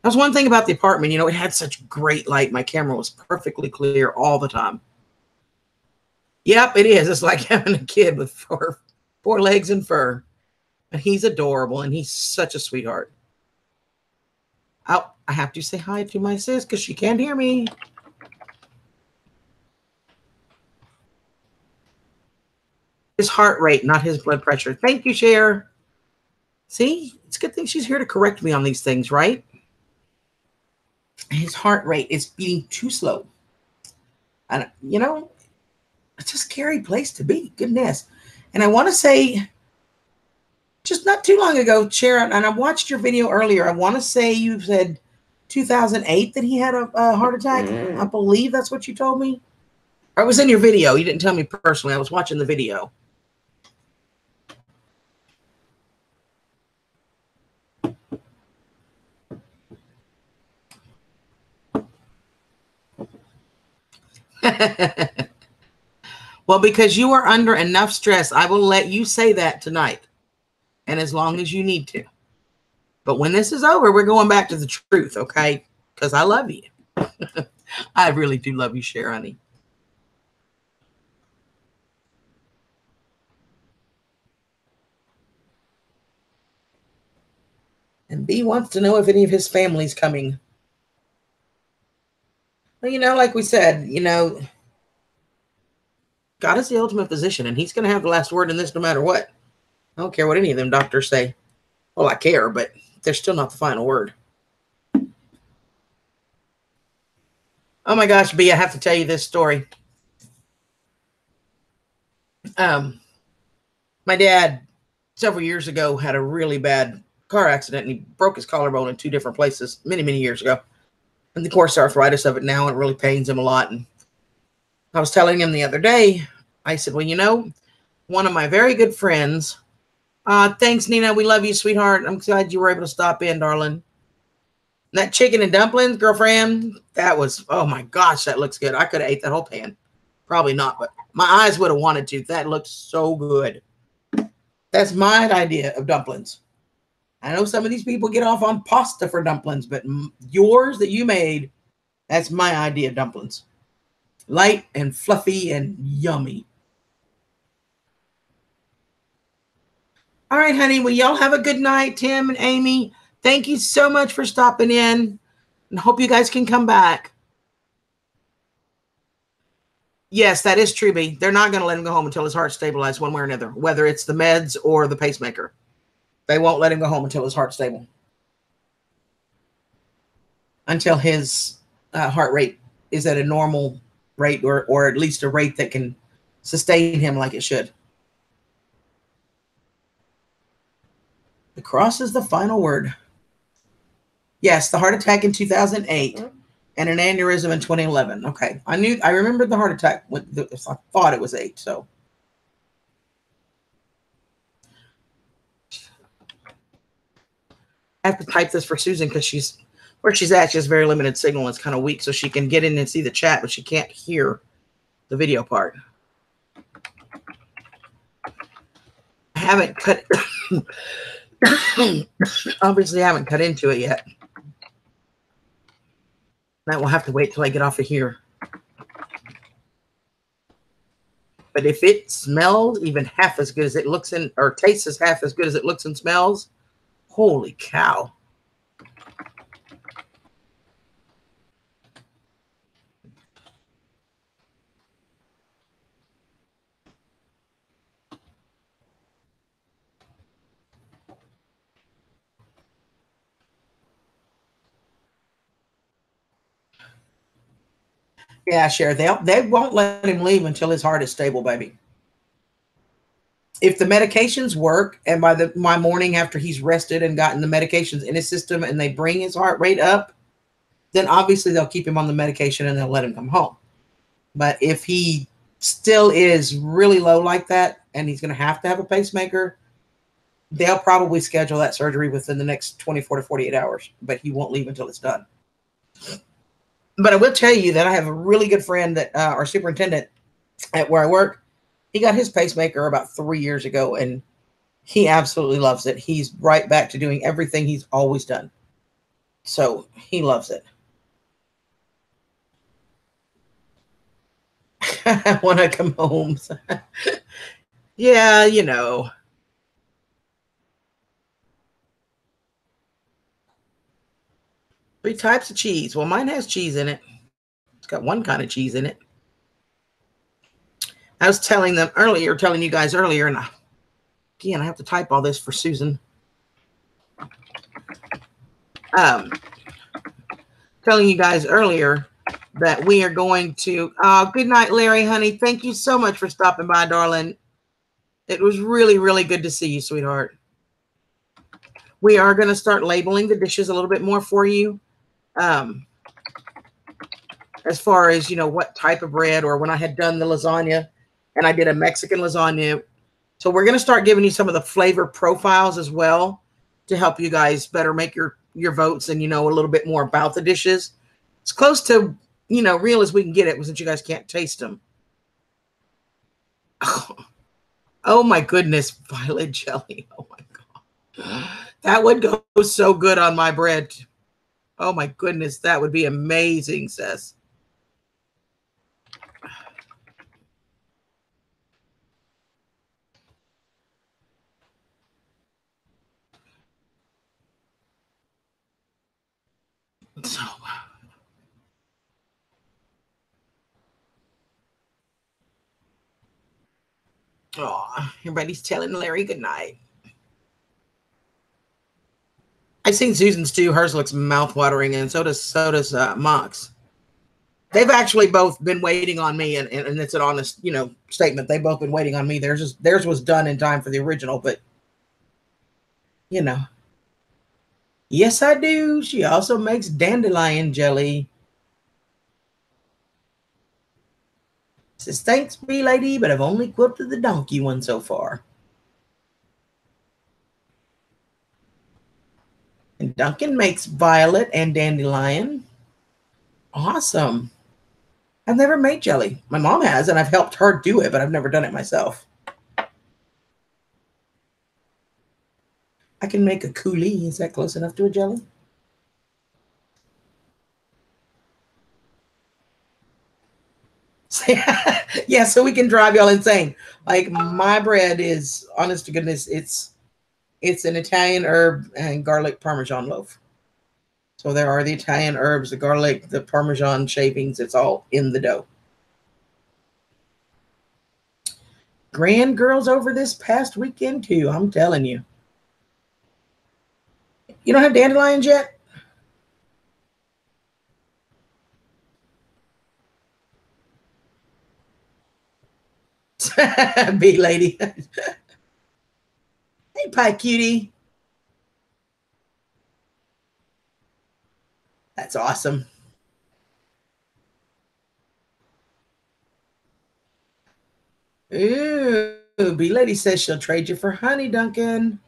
That's one thing about the apartment. You know, it had such great light. My camera was perfectly clear all the time. Yep, it is. It's like having a kid with four legs and fur. And he's adorable, and he's such a sweetheart. Oh, I have to say hi to my sis because she can't hear me. His heart rate, not his blood pressure. Thank you, Cher. See, it's a good thing she's here to correct me on these things, right? His heart rate is beating too slow. And, you know, it's a scary place to be. Goodness. And I want to say, just not too long ago, Sharon, and I watched your video earlier. I want to say you said 2008 that he had a heart attack. I believe that's what you told me. Or it was in your video. You didn't tell me personally. I was watching the video. Well, because you are under enough stress, I will let you say that tonight. And as long as you need to. But when this is over, we're going back to the truth, okay? Because I love you. I really do love you, Cher, honey. And B wants to know if any of his family's coming. Well, you know, like we said, you know, God is the ultimate physician, and he's going to have the last word in this no matter what. I don't care what any of them doctors say. Well, I care, but they're still not the final word. Oh my gosh, B, I have to tell you this story. My dad, several years ago, had a really bad car accident, and he broke his collarbone in 2 different places many, many years ago. And of course, arthritis of it now, and it really pains him a lot. And I was telling him the other day, I said, well, you know, one of my very good friends, thanks, Nina. We love you, sweetheart. I'm glad you were able to stop in, darling. That chicken and dumplings, girlfriend, that was, oh my gosh, that looks good. I could have ate that whole pan. Probably not, but my eyes would have wanted to. That looks so good. That's my idea of dumplings. I know some of these people get off on pasta for dumplings, but yours that you made, that's my idea of dumplings. Light and fluffy and yummy. All right, honey. Well, y'all have a good night, Tim and Amy. Thank you so much for stopping in, and hope you guys can come back. Yes, that is true, B. They're not going to let him go home until his heart's stabilized one way or another, whether it's the meds or the pacemaker. They won't let him go home until his heart's stable. Until his heart rate is at a normal rate, or at least a rate that can sustain him like it should. The cross is the final word. Yes, the heart attack in 2008 and an aneurysm in 2011. Okay, I remembered the heart attack. I thought it was 8. So I have to type this for Susan because where she's at. She has very limited signal. It's kind of weak, so she can get in and see the chat, but she can't hear the video part. I haven't cut. Obviously, I haven't cut into it yet. That will have to wait till I get off of here. But if it smells even half as good as it looks or tastes as half as good as it looks and smells, holy cow. Yeah, Cher, they won't let him leave until his heart is stable, baby. If the medications work, and by my morning after he's rested and gotten the medications in his system, and they bring his heart rate up, then obviously they'll keep him on the medication and they'll let him come home. But if he still is really low like that, and he's going to have a pacemaker, they'll probably schedule that surgery within the next 24 to 48 hours, but he won't leave until it's done. But I will tell you that I have a really good friend that our superintendent at where I work, he got his pacemaker about 3 years ago, and he absolutely loves it. He's right back to doing everything he's always done. So he loves it. I want to come home. Yeah, you know. Three types of cheese. Well, mine has cheese in it. It's got one kind of cheese in it. I was telling you guys earlier, and again, I have to type all this for Susan. Um, Telling you guys earlier that we are going to. Good night, Larry, honey. Thank you so much for stopping by, darling. It was really, really good to see you, sweetheart. We are going to start labeling the dishes a little bit more for you. As far as, what type of bread, or when I had done the lasagna and I did a Mexican lasagna. So we're going to start giving you some of the flavor profiles as well to help you guys better make your votes and, a little bit more about the dishes. It's close to, real as we can get it, since you guys can't taste them. Oh my goodness, violet jelly. Oh my God. That would go so good on my bread. Oh my goodness, that would be amazing, sis. So, everybody's telling Larry good night. I've seen Susan's too. Hers looks mouth-watering, and so does Mock's. They've actually both been waiting on me, and it's an honest, statement. They've both been waiting on me. Theirs was done in time for the original, but yes, I do. She also makes dandelion jelly. Says, thanks, me lady, but I've only quilted the donkey one so far. And Duncan makes violet and dandelion. Awesome. I've never made jelly. My mom has, and I've helped her do it, but I've never done it myself. I can make a coulis. Is that close enough to a jelly? Yeah, so we can drive y'all insane. Like, my bread is, honest to goodness, it's an Italian herb and garlic Parmesan loaf. So there are the Italian herbs, the garlic, the Parmesan shavings. It's all in the dough. Grand girls over this past weekend too, I'm telling you. You don't have dandelions yet? Big lady. Hey, pie cutie. That's awesome. Ooh, B lady says she'll trade you for honey, Duncan.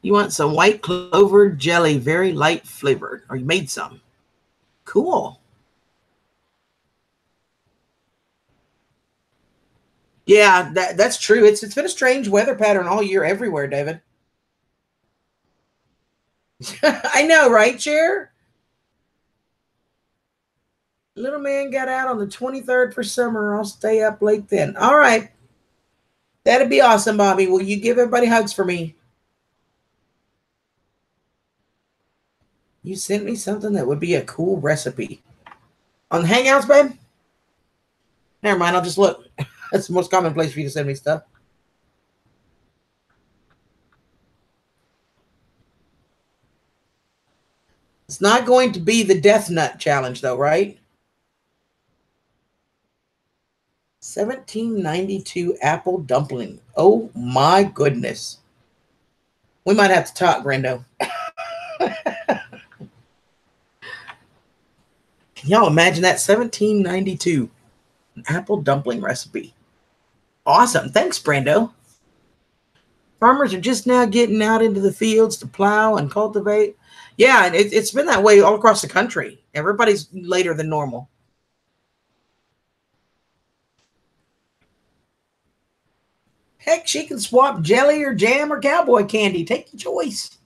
You want some white clover jelly, very light flavored, or you made some. Cool. Yeah, that's true. It's been a strange weather pattern all year everywhere, David. I know, right, Chair? Little man got out on the 23rd for summer. I'll stay up late then. All right. That'd be awesome, Bobby. Will you give everybody hugs for me? You sent me something that would be a cool recipe. On the Hangouts, babe? Never mind. I'll just look. That's the most common place for you to send me stuff. It's not going to be the Death Nut Challenge, though, right? 1792 apple dumpling. Oh, my goodness. We might have to talk, Brendo. Can y'all imagine that? 1792. An apple dumpling recipe. Awesome. Thanks, Brando. Farmers are just now getting out into the fields to plow and cultivate. Yeah, and it's been that way all across the country. Everybody's later than normal. Heck, she can swap jelly or jam or cowboy candy. Take your choice.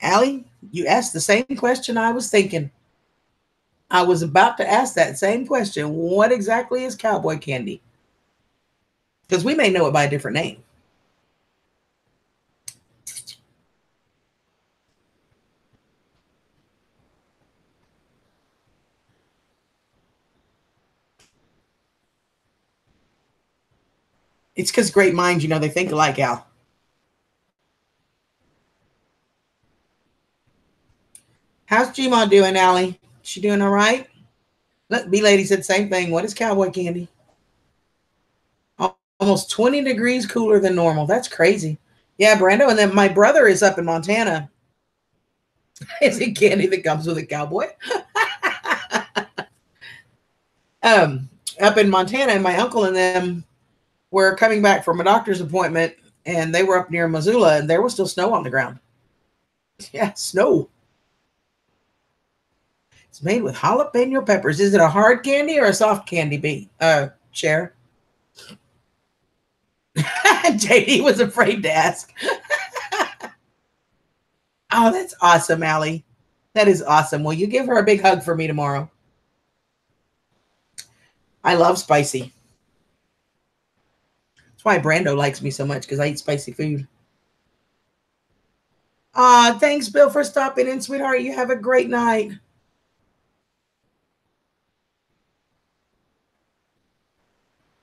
Allie, you asked the same question I was thinking. I was about to ask that same question. What exactly is cowboy candy? Because we may know it by a different name. It's because great minds, they think alike, Al. How's Gma doing, Allie? She doing all right? Look, B Lady said the same thing. What is cowboy candy? Almost 20 degrees cooler than normal. That's crazy. Yeah, Brando. And then my brother is up in Montana. Is it candy that comes with a cowboy? Up in Montana, and my uncle and them were coming back from a doctor's appointment, and they were up near Missoula, and there was still snow on the ground. Yeah, snow. It's made with jalapeno peppers. Is it a hard candy or a soft candy? Cher. JD was afraid to ask. Oh, that's awesome, Allie. That is awesome. Will you give her a big hug for me tomorrow? I love spicy. That's why Brando likes me so much, because I eat spicy food. Thanks, Bill, for stopping in, sweetheart. You have a great night.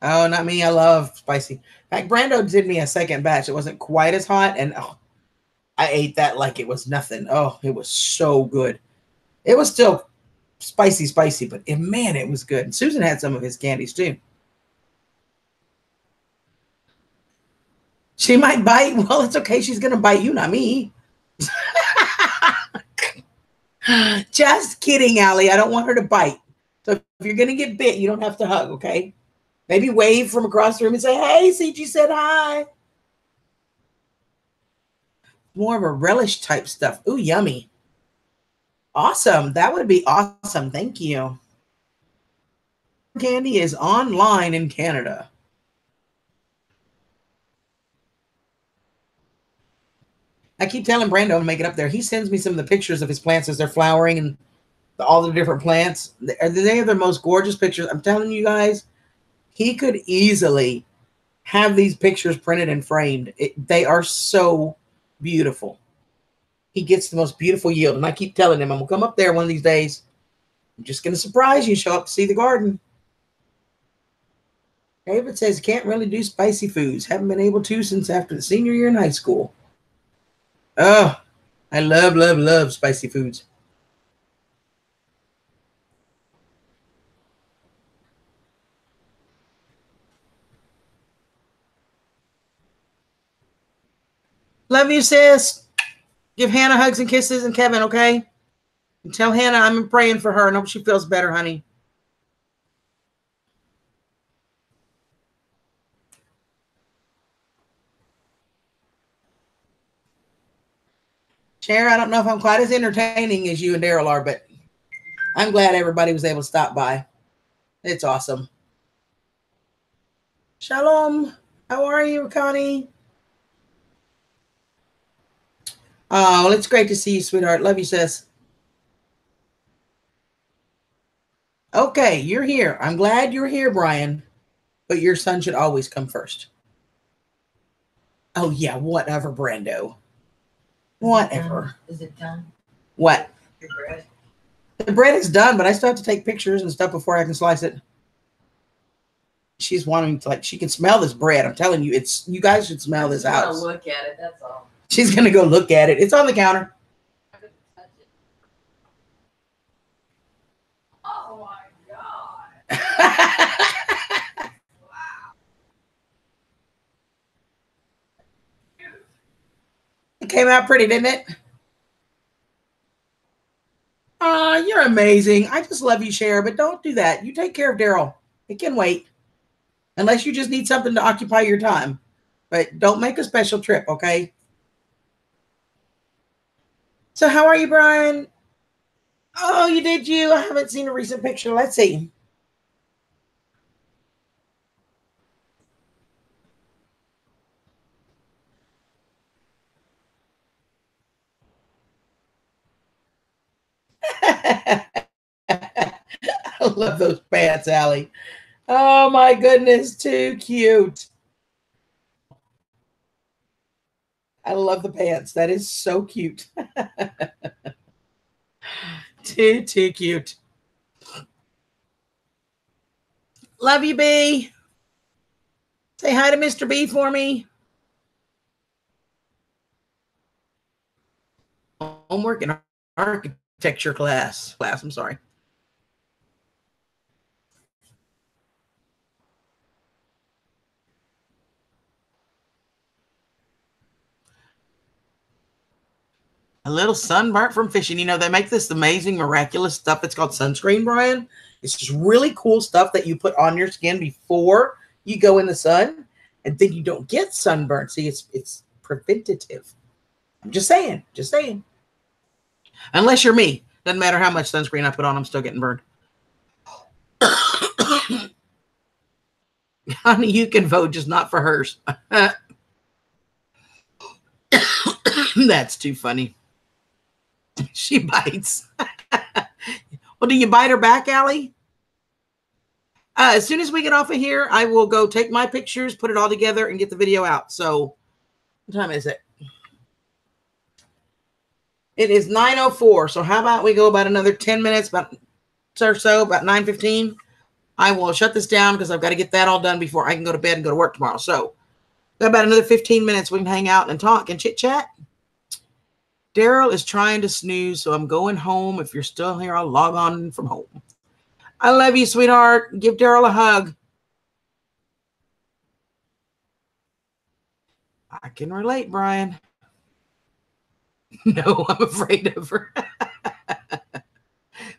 Oh, not me. I love spicy. In fact, Brando did me a second batch. It wasn't quite as hot, and I ate that like it was nothing. Oh, it was so good. It was still spicy, but man, it was good. And Susan had some of his candies too. She might bite. Well, it's okay. She's going to bite you, not me. Just kidding, Allie. I don't want her to bite. So if you're going to get bit, you don't have to hug, okay? Maybe wave from across the room and say, hey, CG said hi. More of a relish type stuff. Ooh, yummy. Awesome. That would be awesome. Thank you. Candy is online in Canada. I keep telling Brando to make it up there. He sends me some of the pictures of his plants as they're flowering and all the different plants. They are the most gorgeous pictures. I'm telling you guys, he could easily have these pictures printed and framed. They are so beautiful. He gets the most beautiful yield. And I keep telling him, I'm going to come up there one of these days. I'm just going to surprise you, show up to see the garden. David says, can't really do spicy foods. Haven't been able to since after the senior year in high school. Oh, I love spicy foods. Love you, sis. Give Hannah hugs and kisses and Kevin, okay? And tell Hannah I'm praying for her and hope she feels better, honey. Cher, I don't know if I'm quite as entertaining as you and Daryl are, but I'm glad everybody was able to stop by. It's awesome. Shalom. How are you, Connie? Oh, well, it's great to see you, sweetheart. Love you, sis. Okay, you're here. I'm glad you're here, Brian. But your son should always come first. Oh, yeah, whatever, Brando. Whatever. Is it done? What? Your bread? The bread is done, but I still have to take pictures and stuff before I can slice it. She's wanting to, she can smell this bread. I'm telling you, you guys should smell this house. I just want to look at it, that's all. She's going to go look at it. It's on the counter. Oh my God. Wow. It came out pretty, didn't it? You're amazing. I just love you, Cher, but don't do that. You take care of Daryl. It can wait. Unless you just need something to occupy your time. But don't make a special trip, okay? So how are you, Brian? Oh, you did you? I haven't seen a recent picture. Let's see. I love those pants, Allie. Oh my goodness, too cute. I love the pants. That is so cute. Too cute. Love you, B. Say hi to Mr. B for me. Homework and architecture class. I'm sorry. A little sunburnt from fishing. You know, they make this amazing, miraculous stuff. It's called sunscreen, Brian. It's just really cool stuff that you put on your skin before you go in the sun, and then you don't get sunburn. See, it's preventative. I'm just saying. Just saying. Unless you're me. Doesn't matter how much sunscreen I put on, I'm still getting burned. Honey, you can vote, just not for hers. That's too funny. She bites. Well, do you bite her back, Allie? As soon as we get off of here, I will go take my pictures, put it all together, and get the video out. So, what time is it? It is 9:04. So how about we go about another 10 minutes, about 9:15. I will shut this down because I've got to get that all done before I can go to bed and go to work tomorrow. So, got about another 15 minutes. We can hang out and talk and chit chat. Daryl is trying to snooze, so I'm going home. If you're still here, I'll log on from home. I love you, sweetheart. Give Daryl a hug. I can relate, Brian. No, I'm afraid of her.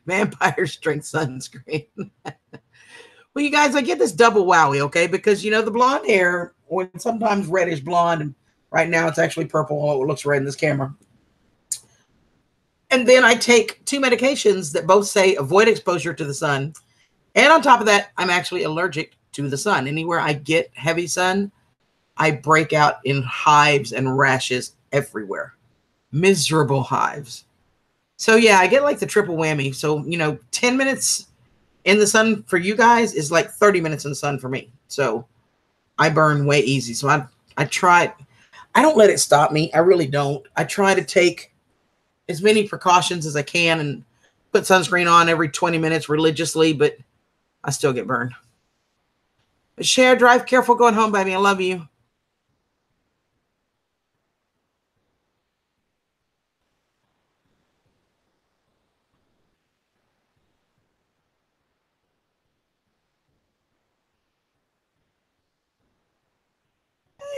Vampire strength sunscreen. Well, you guys, I get this double wowie, okay? Because, you know, the blonde hair, or sometimes reddish blonde, and right now it's actually purple. It looks red in this camera. And then I take 2 medications that both say avoid exposure to the sun. And on top of that, I'm actually allergic to the sun. Anywhere I get heavy sun, I break out in hives and rashes everywhere. Miserable hives. So yeah, I get like the triple whammy. So, you know, 10 minutes in the sun for you guys is like 30 minutes in the sun for me. So I burn way easy. So I try. I don't let it stop me. I really don't. I try to take as many precautions as I can and put sunscreen on every 20 minutes religiously, but I still get burned. But Cher, drive careful going home, baby. I love you.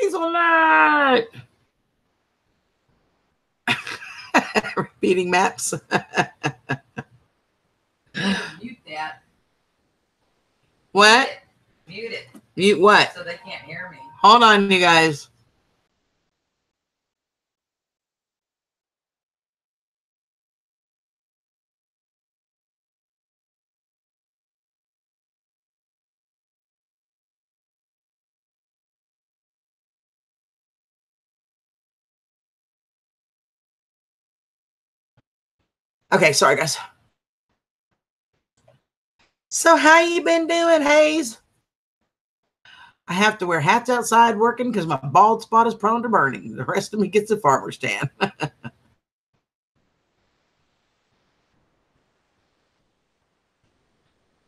Hazelnut. Repeating maps. Mute that. What? Mute it. Mute what? So they can't hear me. Hold on, you guys. Okay, sorry, guys. So how you been doing, Hayes? I have to wear hats outside working because my bald spot is prone to burning. The rest of me gets a farmer's tan.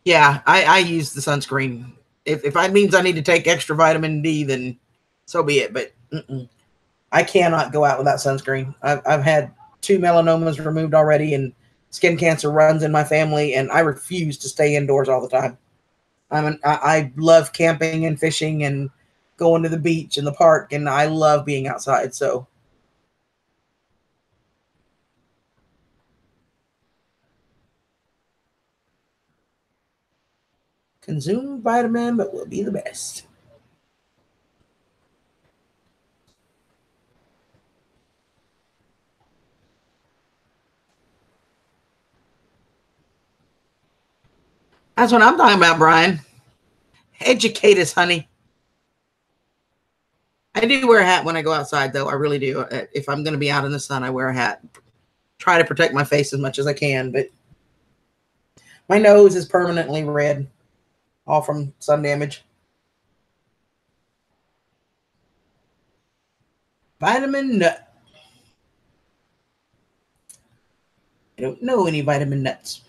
Yeah, I use the sunscreen. If it means I need to take extra vitamin D, then so be it. But I cannot go out without sunscreen. I've had 2 melanomas removed already, and skin cancer runs in my family, and I refuse to stay indoors all the time. I love camping and fishing and going to the beach and the park, and I love being outside. So consume vitamin, but will be the best. That's what I'm talking about, Brian. Educate us, honey. I do wear a hat when I go outside, though. I really do. If I'm going to be out in the sun, I wear a hat. Try to protect my face as much as I can, but My nose is permanently red, all from sun damage. Vitamin nut. I don't know any vitamin nuts.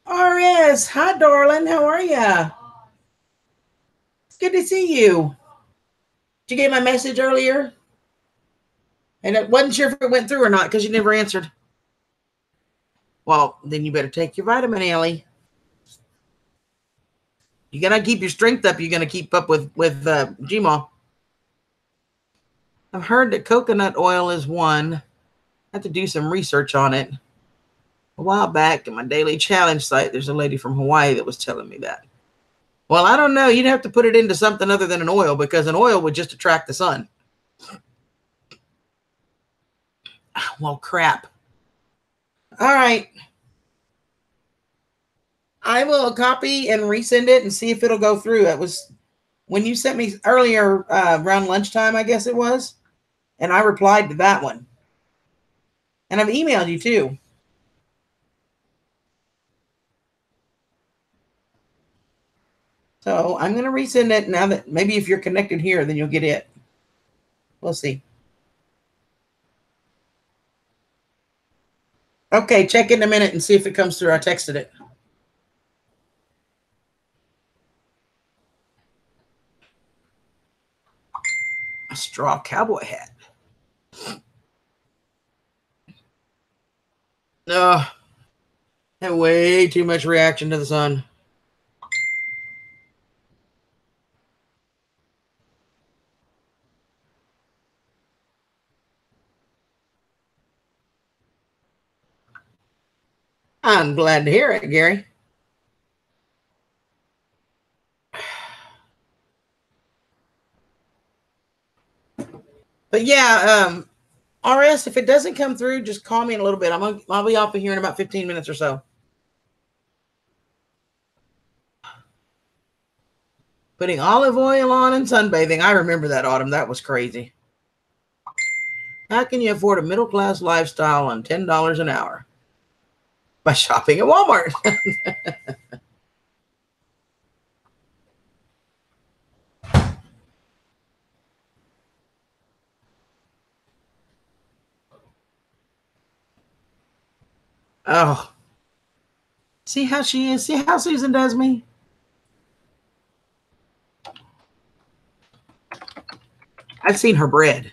RS, hi darling, how are ya? It's good to see you. Did you get my message earlier? And I wasn't sure if it went through or not because you never answered. Well, then you better take your vitamin, Ellie. You gotta keep your strength up. You're gonna keep up with GMO. I've heard that coconut oil is one. I have to do some research on it. A while back in my daily challenge site, there's a lady from Hawaii that was telling me that. Well, I don't know. You'd have to put it into something other than an oil because an oil would just attract the sun. Well, crap. All right. I will copy and resend it and see if it'll go through. It was when you sent me earlier around lunchtime, I guess it was, and I replied to that one. And I've emailed you too. So I'm going to resend it now that maybe if you're connected here, then you'll get it. We'll see. Okay, check in a minute and see if it comes through. I texted it. A straw cowboy hat. No, had way too much reaction to the sun. I'm glad to hear it, Gary. But yeah, RS, if it doesn't come through, just call me in a little bit. I'll be off of here in about 15 minutes or so. Putting olive oil on and sunbathing. I remember that autumn. That was crazy. How can you afford a middle class lifestyle on $10 an hour? By shopping at Walmart. Oh. See how she is? See how Susan does me? I've seen her bread.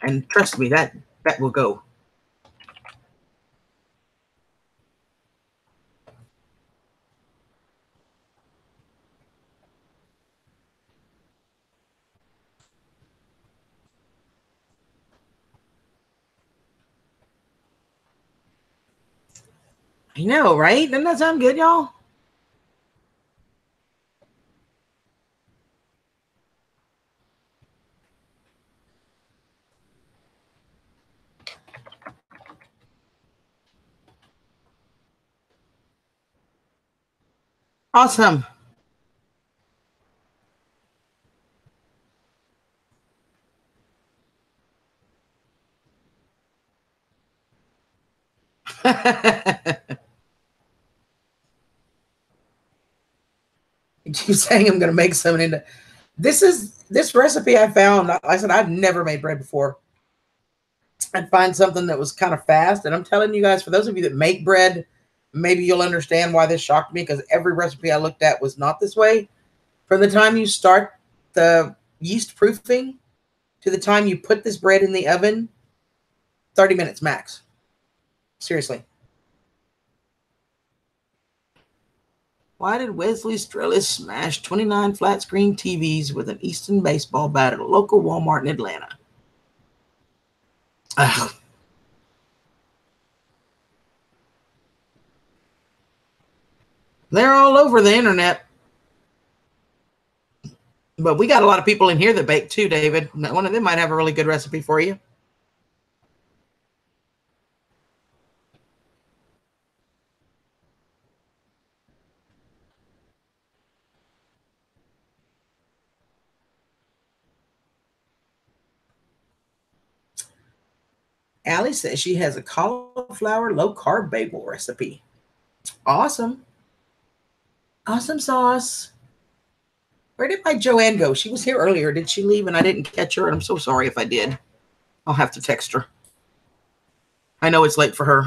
And trust me, that will go. I know, right? Doesn't that sound good, y'all? Awesome. You keep saying I'm going to make something into this recipe I found. I said I've never made bread before. I'd find something that was kind of fast. And I'm telling you guys, for those of you that make bread, maybe you'll understand why this shocked me because every recipe I looked at was not this way. From the time you start the yeast proofing to the time you put this bread in the oven, 30 minutes max. Seriously. Why did Wesley Strellis smash 29 flat screen TVs with an Easton baseball bat at a local Walmart in Atlanta? Ugh. They're all over the internet. But we got a lot of people in here that bake too, David. One of them might have a really good recipe for you. Allie says she has a cauliflower low-carb bagel recipe. Awesome. Awesome sauce. Where did my Joanne go? She was here earlier. Did she leave and I didn't catch her? I'm so sorry if I did. I'll have to text her. I know it's late for her.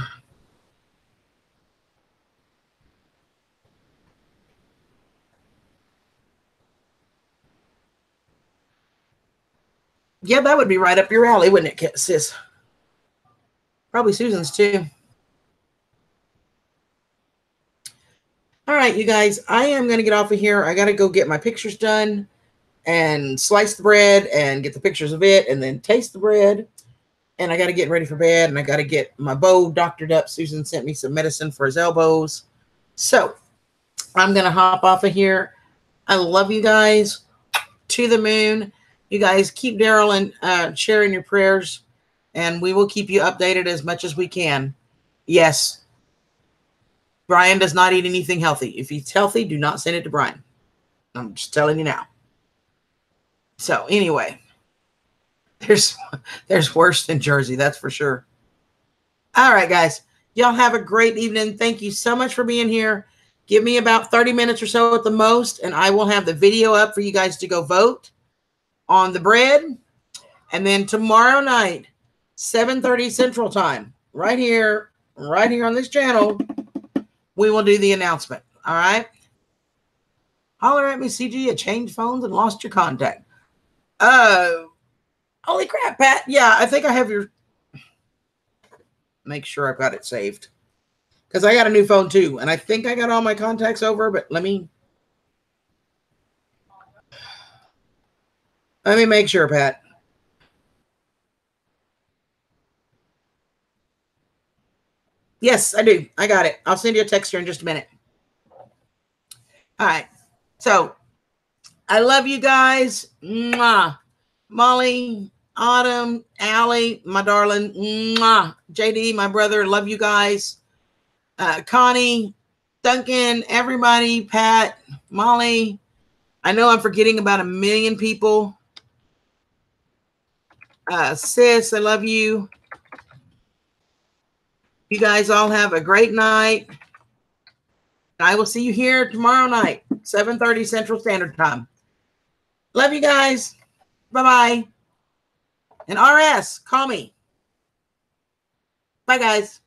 Yeah, that would be right up your alley, wouldn't it, sis? Probably Susan's too. All right, you guys, I am going to get off of here. I got to go get my pictures done and slice the bread and get the pictures of it and then taste the bread. And I got to get ready for bed and I got to get my Beau doctored up. Susan sent me some medicine for his elbows. So I'm going to hop off of here. I love you guys to the moon. You guys keep Daryl and sharing your prayers and we will keep you updated as much as we can. Yes. Brian does not eat anything healthy. If he's healthy, do not send it to Brian. I'm just telling you now. So anyway, there's worse than Jersey, that's for sure. All right, guys. Y'all have a great evening. Thank you so much for being here. Give me about 30 minutes or so at the most, and I will have the video up for you guys to go vote on the bread. And then tomorrow night, 7:30 Central Time, right here on this channel, we will do the announcement. All right. Holler at me, CG. You changed phones and lost your contact. Holy crap, Pat. Yeah, I think I have your. Make sure I've got it saved. Because I got a new phone too. And I think I got all my contacts over, but let me make sure, Pat. Yes, I do. I got it. I'll send you a text here in just a minute. All right. So I love you guys. Mwah. Molly, Autumn, Allie, my darling. Mwah. JD, my brother. Love you guys. Connie, Duncan, everybody, Pat, Molly. I know I'm forgetting about 1 million people. Sis, I love you. You guys all have a great night. I will see you here tomorrow night, 7:30 Central Standard Time. Love you guys. Bye-bye. And RS, call me. Bye, guys.